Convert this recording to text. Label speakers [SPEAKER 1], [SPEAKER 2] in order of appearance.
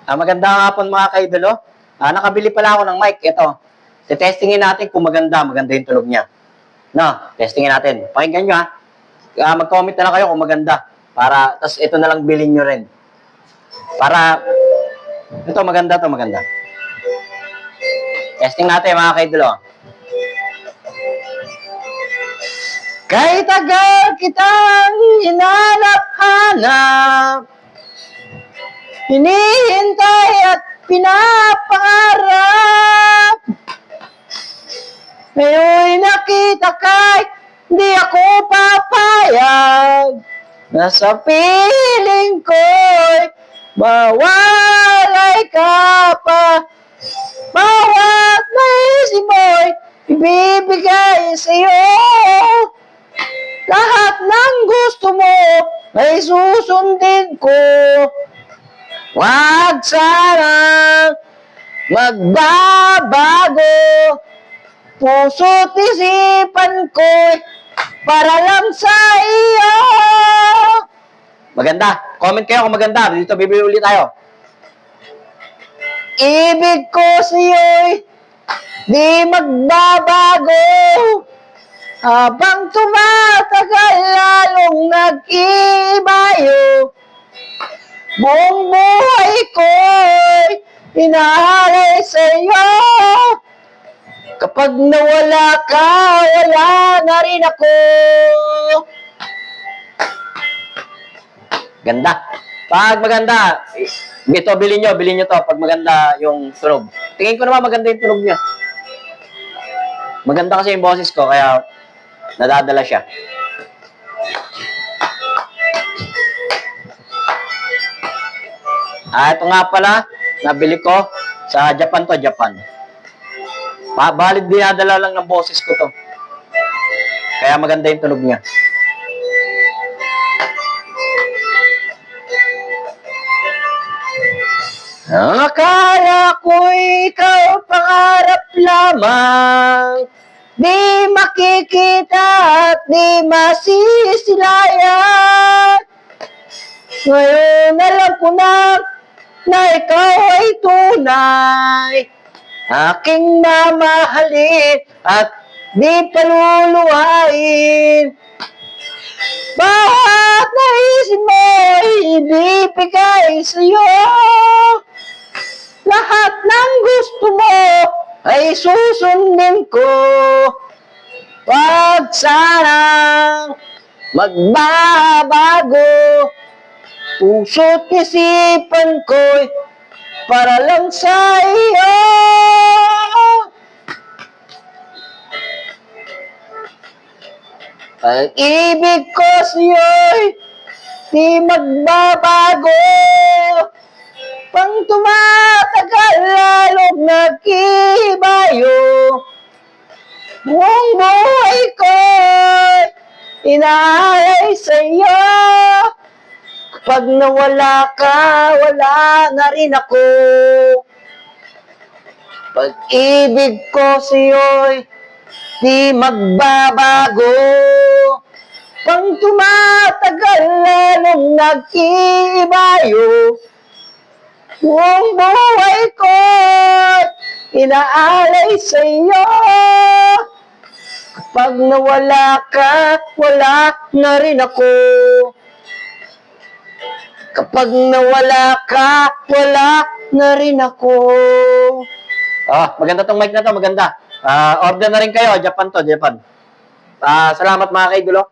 [SPEAKER 1] Magandang hapon mga kaidolo. Nakabili pala ako ng mic. Ito. Testingin natin kung maganda yung tunog niya. No, testingin natin. Pakinggan nyo ha. Mag-comment na lang kayo kung maganda. Tas ito na lang bilhin nyo rin. Ito maganda. Testing natin mga kaidolo. Kay tagal kitang hinanap-hanap, hinihintay at pinapangarap. Ngayon'y nakita kahit di ako papayag, na sa piling ko'y mawalay ka pa. Bawat naisip mo'y ibibigay sa'yo. Lahat ng gusto mo ay susundin ko. Wag sanang magbabago. Puso't isipan ko'y para lang sa iyo. Maganda. Comment kayo kung maganda. Dito bibili ulit tayo. Ibig ko sa'yo'y di magbabago. Habang tumatagal lalong nag-ibayo. Buong buhay ko'y inahalay sa'yo. Kapag nawala ka, wala na rin ako. Ganda. Pag maganda, ito, bilhin nyo to pag maganda yung tunog. Tingin ko naman maganda yung tunog niya. Maganda kasi yung boses ko, kaya nadadala siya. Ito nga pala, nabili ko sa Japan to, Japan. Valid dinadala lang ng boses ko to. Kaya maganda yung tunog niya. Ang akala ko'y ikaw pangarap lamang, di makikita at di masisilayan. Ngayon alam ko na ikaw ay tunay, aking mamahalin at di paluluhain. Bawat naisip mo'y ibibigay sa'yo. Lahat ng gusto mo ay susundin ko. Wag sanang magbabago. Puso't isipan ko'y para lang sa iyo. Ang ibig ko sa'yo'y di magbabago. Pang tumatagal lalong nag-ibayo. Buong buhay ko'y inaalay sa'yo. Kapag nawala ka, wala na rin ako. Pag-ibig ko sa'yo'y di magbabago. Pang tumatagal lalong nag-iibayo. Buong buhay ko'y inaalay sa'yo. Kapag nawala ka, wala na rin ako. Kapag nawala ka, wala na rin ako. Maganda tong mic na to, maganda. Order na rin kayo, Japan to, Japan. Salamat mga kaigulo.